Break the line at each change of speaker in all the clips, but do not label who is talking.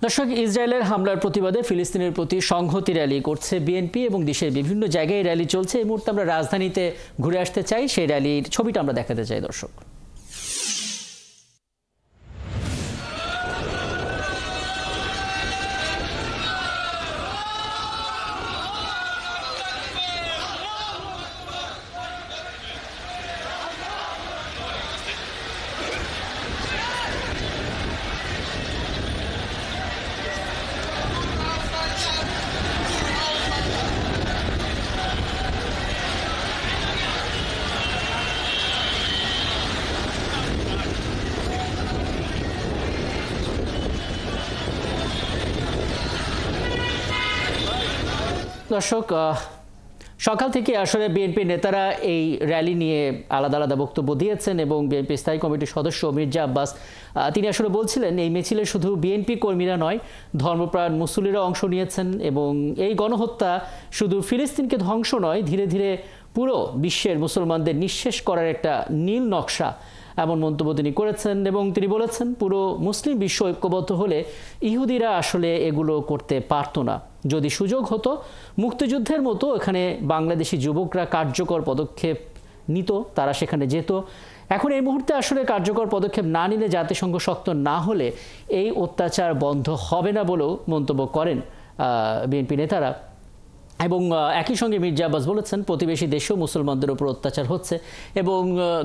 দর্শক, ইসরায়েলের হামলার প্রতিবাদে ফিলিস্তিনের প্রতি সংহতি র্যালি করছে বিএনপি এবং দেশের বিভিন্ন জায়গায় র্যালি চলছে। এই মুহূর্তে আমরা রাজধানীতে ঘুরে আসতে চাই, সেই র্যালির ছবিটা আমরা দেখাতে চাই দর্শক। দর্শক, সকাল থেকে আসলে বিএনপি নেতারা এই র্যালি নিয়ে আলাদা আলাদা বক্তব্য দিয়েছেন এবং বিএনপি স্থায়ী কমিটির সদস্য মির্জা আব্বাস তিনি আসলে বলছিলেন এই মিছিলে শুধু বিএনপি কর্মীরা নয়, ধর্মপ্রাণ মুসল্লিরা অংশ নিয়েছেন এবং এই গণহত্যা শুধু ফিলিস্তিনকে ধ্বংস নয়, ধীরে ধীরে পুরো বিশ্বের মুসলমানদের নিঃশেষ করার একটা নীল নকশা, এমন মন্তব্য তিনি করেছেন। এবং তিনি বলেছেন পুরো মুসলিম বিশ্ব ঐক্যবদ্ধ হলে ইহুদিরা আসলে এগুলো করতে পারতো না। যদি সুযোগ হতো, মুক্তিযুদ্ধের মতো এখানে বাংলাদেশি যুবকরা কার্যকর পদক্ষেপ নিত, তারা সেখানে যেত। এখন এই মুহূর্তে আসলে কার্যকর পদক্ষেপ না নিলে, জাতিসংঘ শক্ত না হলে এই অত্যাচার বন্ধ হবে না বলেও মন্তব্য করেন বিএনপি নেতারা। এবং একই সঙ্গে মির্জা আব্বাস বলেছেন প্রতিবেশী দেশেও মুসলমানদের উপর অত্যাচার হচ্ছে এবং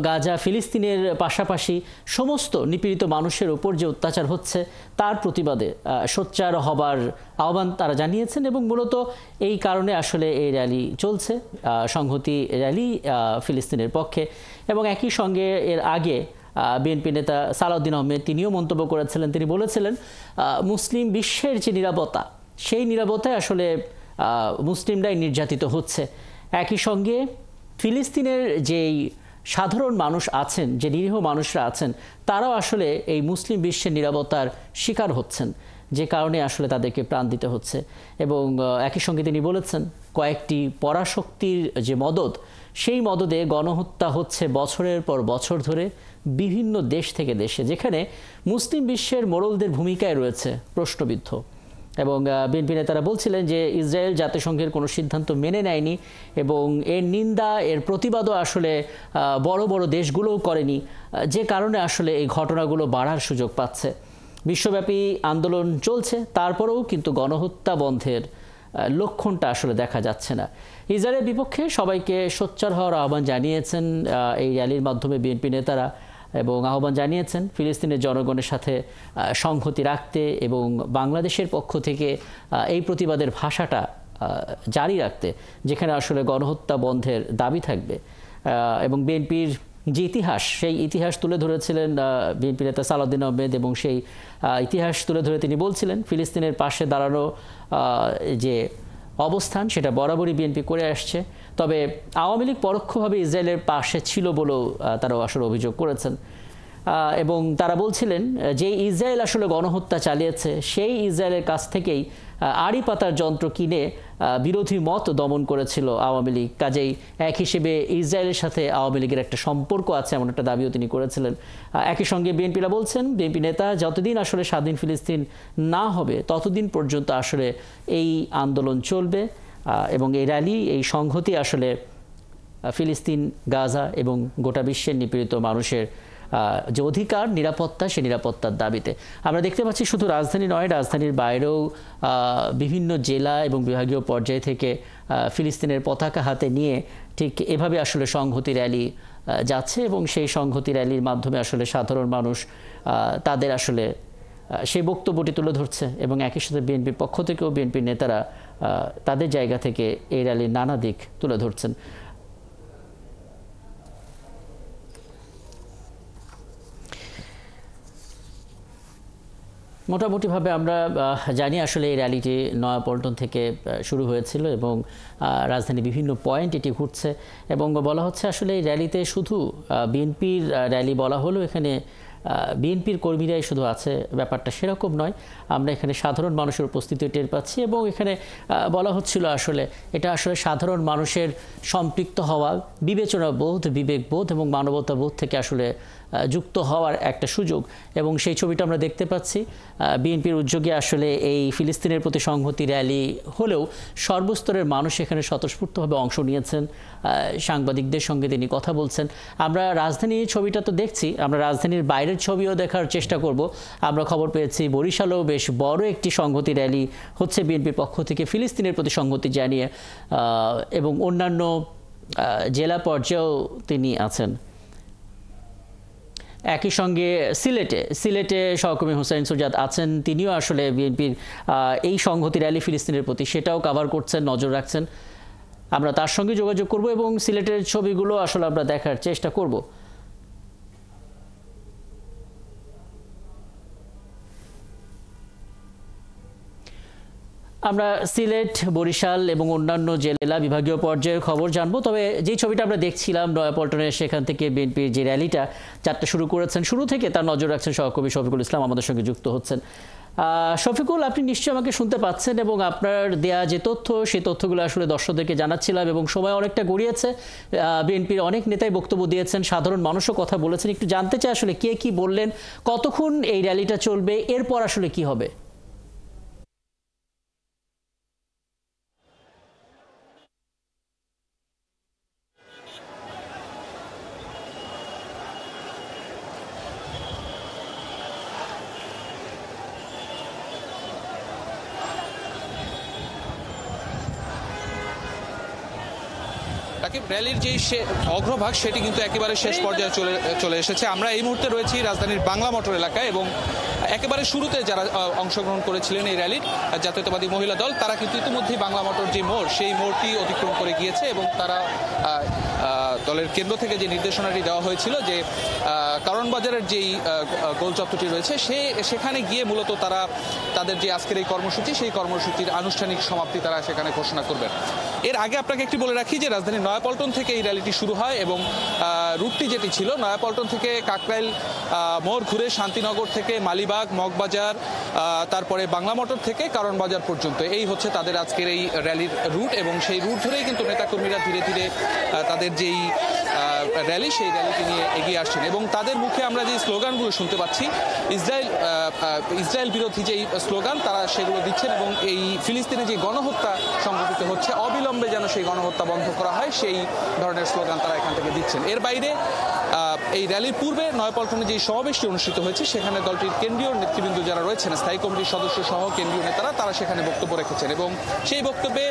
গাজা ফিলিস্তিনের পাশাপাশি সমস্ত নিপীড়িত মানুষের উপর যে অত্যাচার হচ্ছে তার প্রতিবাদে সোচ্চার হবার আহ্বান তারা জানিয়েছেন। এবং মূলত এই কারণে আসলে এই র্যালি চলছে, সংহতি র্যালি ফিলিস্তিনের পক্ষে। এবং একই সঙ্গে এর আগে বিএনপি নেতা সালাউদ্দিন আহমেদ তিনিও মন্তব্য করেছিলেন। তিনি বলেছিলেন মুসলিম বিশ্বের যে নিরাপত্তা, সেই নিরাপত্তায় আসলে মুসলিমরাই নির্যাতিত হচ্ছে। একই সঙ্গে ফিলিস্তিনের যেই সাধারণ মানুষ আছেন, যে নিরীহ মানুষরা আছেন, তারাও আসলে এই মুসলিম বিশ্বের নিরাপত্তার শিকার হচ্ছেন, যে কারণে আসলে তাদেরকে প্রাণ দিতে হচ্ছে। এবং একই সঙ্গে তিনি বলেছেন কয়েকটি পরাশক্তির যে মদদ, সেই মদদে গণহত্যা হচ্ছে বছরের পর বছর ধরে বিভিন্ন দেশ থেকে দেশে, যেখানে মুসলিম বিশ্বের মোড়লদের ভূমিকায় রয়েছে প্রশ্নবিদ্ধ। এবং বিএনপি নেতারা বলছিলেন যে ইসরায়েল জাতিসংঘের কোনো সিদ্ধান্ত মেনে নেয়নি এবং এর নিন্দা, এর প্রতিবাদও আসলে বড় বড় দেশগুলোও করেনি, যে কারণে আসলে এই ঘটনাগুলো বাড়ার সুযোগ পাচ্ছে। বিশ্বব্যাপী আন্দোলন চলছে, তারপরেও কিন্তু গণহত্যা বন্ধের লক্ষণটা আসলে দেখা যাচ্ছে না। ইসরায়েলের বিপক্ষে সবাইকে সোচ্চার হওয়ার আহ্বান জানিয়েছেন এই র্যালির মাধ্যমে বিএনপি নেতারা, এবং আহ্বান জানিয়েছেন ফিলিস্তিনের জনগণের সাথে সংহতি রাখতে এবং বাংলাদেশের পক্ষ থেকে এই প্রতিবাদের ভাষাটা জারি রাখতে, যেখানে আসলে গণহত্যা বন্ধের দাবি থাকবে। এবং বিএনপির যে ইতিহাস, সেই ইতিহাস তুলে ধরেছিলেন বিএনপি নেতা সালাউদ্দিন আহমেদ, এবং সেই ইতিহাস তুলে ধরে তিনি বলছিলেন ফিলিস্তিনের পাশে দাঁড়ানো যে অবস্থান, সেটা বরাবরই বিএনপি করে আসছে। তবে আওয়ামী লীগ পরোক্ষভাবে ইসরায়েলের পাশে ছিল বলেও তারাও আসলে অভিযোগ করেছেন। এবং তারা বলছিলেন যে ইসরায়েল আসলে গণহত্যা চালিয়েছে, সেই ইসরায়েলের কাছ থেকেই আড়ি পাতার যন্ত্র কিনে বিরোধী মত দমন করেছিল আওয়ামী লীগ। কাজেই এক হিসেবে ইসরায়েলের সাথে আওয়ামী লীগের একটা সম্পর্ক আছে, এমন একটা দাবিও তিনি করেছিলেন। একই সঙ্গে বিএনপিরা বলছেন, বিএনপি নেতা যতদিন আসলে স্বাধীন ফিলিস্তিন না হবে ততদিন পর্যন্ত আসলে এই আন্দোলন চলবে এবং এই র্যালি, এই সংহতি আসলে ফিলিস্তিন, গাজা এবং গোটা বিশ্বের নিপীড়িত মানুষের যে অধিকার, নিরাপত্তা, সেই নিরাপত্তার দাবিতে। আমরা দেখতে পাচ্ছি শুধু রাজধানী নয়, রাজধানীর বাইরেও বিভিন্ন জেলা এবং বিভাগীয় পর্যায় থেকে ফিলিস্তিনের পতাকা হাতে নিয়ে ঠিক এভাবে আসলে সংহতি র্যালি যাচ্ছে এবং সেই সংহতি র্যালির মাধ্যমে আসলে সাধারণ মানুষ তাদের আসলে সেই বক্তব্যটি তুলে ধরছে। এবং একই সাথে বিএনপির পক্ষ থেকেও বিএনপির নেতারা তাদের জায়গা থেকে এই র্যালির নানা দিক তুলে ধরছেন। মোটামুটিভাবে আমরা জানি আসলে এই র্যালিটি নয়াপল্টন থেকে শুরু হয়েছিল এবং রাজধানীর বিভিন্ন পয়েন্ট এটি ঘুরছে। এবং বলা হচ্ছে আসলে এই র্যালিতে শুধু বিএনপির র্যালি বলা হলো, এখানে বিএনপির কর্মীরাই শুধু আছে, ব্যাপারটা সেরকম নয়। আমরা এখানে সাধারণ মানুষের উপস্থিতি টের পাচ্ছি এবং এখানে বলা হচ্ছিল আসলে এটা আসলে সাধারণ মানুষের সম্পৃক্ত হওয়া, বিবেচনা বোধ, বিবেকবোধ এবং মানবতা বোধ থেকে আসলে যুক্ত হওয়ার একটা সুযোগ, এবং সেই ছবিটা আমরা দেখতে পাচ্ছি। বিএনপির উদ্যোগে আসলে এই ফিলিস্তিনের প্রতি সংহতি র্যালি হলেও সর্বস্তরের মানুষ এখানে স্বতঃস্ফূর্তভাবে অংশ নিয়েছেন। সাংবাদিকদের সঙ্গে তিনি কথা বলছেন। আমরা রাজধানীর ছবিটা তো দেখছি, আমরা রাজধানীর বাইরের ছবিও দেখার চেষ্টা করব। আমরা খবর পেয়েছি বরিশালেও বেশ বড় একটি সংহতি র্যালি হচ্ছে বিএনপির পক্ষ থেকে ফিলিস্তিনের প্রতি সংহতি জানিয়ে, এবং অন্যান্য জেলা পর্যায়েও তিনি আছেন। একই সঙ্গে সিলেটে সহকর্মী হুসাইন সুজাত আছেন, তিনিও আসলে বিএনপির এই সংহতি র্যালি ফিলিস্তিনের প্রতি সেটাও কভার করছেন, নজর রাখছেন। আমরা তার সঙ্গে যোগাযোগ করব এবং সিলেটের ছবিগুলো আসলে আমরা দেখার চেষ্টা করব। আমরা সিলেট, বরিশাল এবং অন্যান্য জেলা বিভাগীয় পর্যায়ের খবর জানবো। তবে যে ছবিটা আমরা দেখছিলাম নয়াপল্টনের, সেখান থেকে বিএনপির যে র্যালিটা যাত্রা শুরু করেছেন, শুরু থেকে তার নজর রাখছেন সহকর্মী শফিকুল ইসলাম আমাদের সঙ্গে যুক্ত হচ্ছেন। শফিকুল, আপনি নিশ্চয়ই আমাকে শুনতে পাচ্ছেন, এবং আপনার দেয়া যে তথ্য সেই তথ্যগুলো আসলে দর্শকদেরকে জানাচ্ছিলাম, এবং সময় অনেকটা গড়িয়েছে। বিএনপির অনেক নেতাই বক্তব্য দিয়েছেন, সাধারণ মানুষও কথা বলেছেন। একটু জানতে চাই আসলে কে কি বললেন, কতক্ষণ এই র্যালিটা চলবে, এরপর আসলে কি হবে?
র্যালির যে অগ্রভাগ সেটি কিন্তু একেবারে শেষ পর্যায়ে চলে এসেছে। আমরা এই মুহূর্তে রয়েছি রাজধানীর বাংলা মোটর এলাকায়, এবং একেবারে শুরুতে যারা অংশগ্রহণ করেছিলেন এই র্যালির জাতীয়তাবাদী মহিলা দল, তারা কিন্তু ইতিমধ্যেই বাংলা মোটর যে মোড় সেই মোড়টি অতিক্রম করে গিয়েছে, এবং তারা দলের কেন্দ্র থেকে যে নির্দেশনাটি দেওয়া হয়েছিল যে কারণ বাজারের যেই গোল চত্বরটি রয়েছে সেখানে গিয়ে মূলত তারা তাদের যে আজকের এই কর্মসূচি সেই কর্মসূচির আনুষ্ঠানিক সমাপ্তি তারা সেখানে ঘোষণা করবেন। এর আগে আপনাকে একটি বলে রাখি যে রাজধানীর নয়াপল্টন থেকে এই র্যালিটি শুরু হয়, এবং রুটটি যেটি ছিল নয়াপল্টন থেকে কাকরাইল মোড় ঘুরে শান্তিনগর থেকে মালিবাগ, মগবাজার, তারপরে বাংলা মোটর থেকে কারণ বাজার পর্যন্ত, এই হচ্ছে তাদের আজকের এই র্যালির রুট। এবং সেই রুট ধরেই কিন্তু নেতাকর্মীরা ধীরে ধীরে তাদের যেই র্যালি সেই র্যালিটি নিয়ে এগিয়ে আসছেন, এবং তাদের মুখে আমরা যে স্লোগানগুলো শুনতে পাচ্ছি, ইসরায়েল বিরোধী যেই স্লোগান তারা সেগুলো দিচ্ছেন, এবং এই ফিলিস্তিনে যে গণহত্যা সংঘটিত হচ্ছে অবিলম্বে যেন সেই গণহত্যা বন্ধ করা হয় সেই ধরনের স্লোগান তারা এখান থেকে দিচ্ছেন। এর বাইরে এই র্যালির পূর্বে নয়াপল্টনে যে সমাবেশটি অনুষ্ঠিত হয়েছে সেখানে দলটির কেন্দ্রীয় নেতৃবৃন্দ যারা রয়েছেন, স্থায়ী কমিটির সদস্য সহ কেন্দ্রীয় নেতারা, তারা সেখানে বক্তব্য রেখেছেন, এবং সেই বক্তব্যে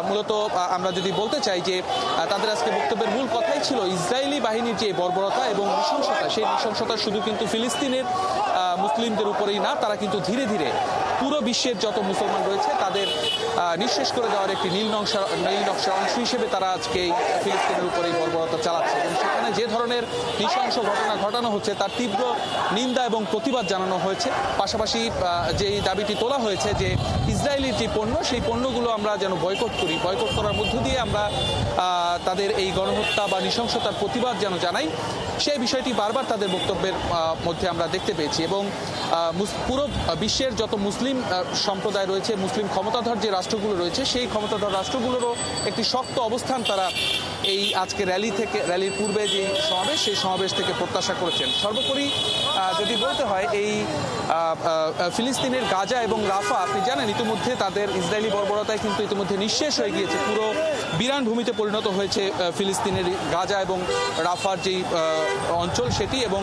মূলত আমরা যদি বলতে চাই যে তাদের আজকে বক্তব্যের মূল কথাই ছিল ইসরায়েলি বাহিনীর যে বর্বরতা এবং নৃশংসতা, সেই নৃশংসতা শুধু কিন্তু ফিলিস্তিনের মুসলিমদের উপরেই না, তারা কিন্তু ধীরে ধীরে পুরো বিশ্বের যত মুসলমান রয়েছে তাদের নিঃশেষ করে দেওয়ার একটি নীল নকশার অংশ হিসেবে তারা আজকে ফিলিস্তিনের উপরে বর্বরতা চালাচ্ছে, এবং সেখানে যে ধরনের নৃশংস ঘটনা ঘটানো হচ্ছে তার তীব্র নিন্দা এবং প্রতিবাদ জানানো হয়েছে। পাশাপাশি যে দাবিটি তোলা হয়েছে যে ইসরায়েলের যে পণ্য সেই পণ্যগুলো আমরা যেন বয়কট করি, বয়কট করার মধ্য দিয়ে আমরা তাদের এই গণহত্যা বা নৃশংসতার প্রতিবাদ যেন জানাই, সেই বিষয়টি বারবার তাদের বক্তব্যের মধ্যে আমরা দেখতে পেয়েছি। এবং পুরো বিশ্বের যত মুসলিম সম্প্রদায় রয়েছে, মুসলিম ক্ষমতাধর যে রাষ্ট্রগুলো রয়েছে, সেই ক্ষমতাধর রাষ্ট্রগুলোরও একটি শক্ত অবস্থান তারা এই আজকে র্যালির পূর্বে যে সমাবেশ সেই সমাবেশ থেকে প্রত্যাশা করেছেন। সর্বোপরি যদি বলতে হয় এই ফিলিস্তিনের গাজা এবং রাফা, আপনি জানেন ইতিমধ্যে তাদের ইসরায়েলি বর্বরতায় কিন্তু ইতিমধ্যে নিঃশেষ হয়ে গিয়েছে, পুরো বিরান ভূমিতে পরিণত হয়েছে ফিলিস্তিনের গাজা এবং রাফার যেই অঞ্চল সেটি, এবং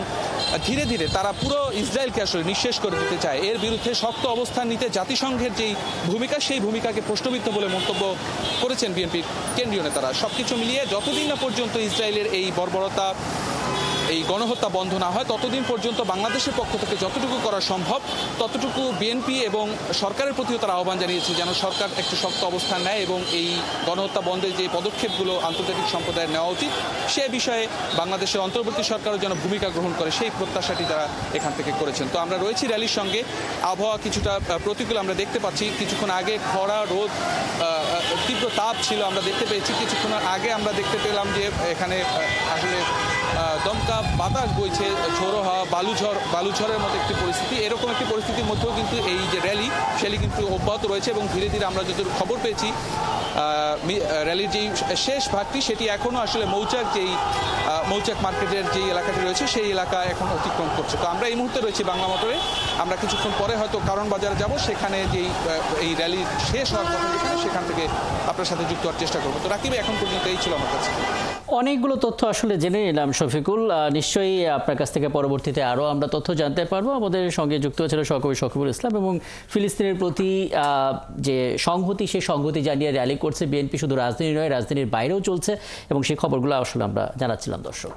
ধীরে ধীরে তারা পুরো ইসরায়েলকে আসলে নিঃশেষ করে দিতে চায়। এর বিরুদ্ধে শক্ত অবস্থান নিতে জাতিসংঘের যেই ভূমিকা সেই ভূমিকাকে প্রশ্নবিদ্ধ বলে মন্তব্য করেছেন বিএনপির কেন্দ্রীয় নেতারা। সবকিছু মিলিয়ে যতদিন না পর্যন্ত ইসরায়েলের এই বর্বরতা, এই গণহত্যা বন্ধ না হয় ততদিন পর্যন্ত বাংলাদেশের পক্ষ থেকে যতটুকু করা সম্ভব ততটুকু বিএনপি এবং সরকারের প্রতিও তারা আহ্বান জানিয়েছে যেন সরকার একটু শক্ত অবস্থান নেয় এবং এই গণহত্যা বন্ধের যে পদক্ষেপগুলো আন্তর্জাতিক সম্প্রদায়ের নেওয়া উচিত সে বিষয়ে বাংলাদেশের অন্তর্বর্তী সরকারও যেন ভূমিকা গ্রহণ করে সেই প্রত্যাশাটি তারা এখান থেকে করেছেন। তো আমরা রয়েছি র্যালির সঙ্গে, আবহাওয়া কিছুটা প্রতিকূল আমরা দেখতে পাচ্ছি, কিছুক্ষণ আগে খরা রোদ তীব্র তাপ ছিল আমরা দেখতে পেয়েছি, কিছুক্ষণ আগে আমরা দেখতে পেলাম যে এখানে আসলে দমকা বাতাস বইছে, ঝোড়ো হাওয়া, বালুঝড়ের মতো একটি পরিস্থিতি। এরকম একটি পরিস্থিতির মধ্যেও কিন্তু এই যে র্যালি সেটি কিন্তু অব্যাহত রয়েছে এবং ধীরে ধীরে আমরা যতটুকু খবর পেয়েছি র্যালির যেই শেষ ভাগটি সেটি এখনও আসলে মৌচাক মার্কেটের যে এলাকাটি রয়েছে সেই এলাকা এখন অতিক্রম করছে। তো আমরা এই মুহূর্তে রয়েছি বাংলা মোটরে। আমরা কিছুক্ষণ পরে হয়তো কারণ বাজারে যাব, সেখানে যেই এই র্যালি শেষ হওয়ার কথা যেখানে সেখান থেকে আপনার সাথে যুক্ত হওয়ার চেষ্টা করবো। তো রাকিব, এখন পর্যন্ত এই ছিল আমার কাছে।
অনেকগুলো তথ্য আসলে জেনে নিলাম শফিকুল। নিশ্চয়ই আপনার কাছ থেকে পরবর্তীতে আরও আমরা তথ্য জানতে পারবো। আমাদের সঙ্গে যুক্ত ছিল সহকবি শফিকুল ইসলাম এবং ফিলিস্তিনের প্রতি যে সংহতি, সেই সংহতি জানিয়ে র্যালি করছে বিএনপি। শুধু রাজধানী নয়, রাজধানীর বাইরেও চলছে এবং সেই খবরগুলো আসলে আমরা জানাচ্ছিলাম দর্শক।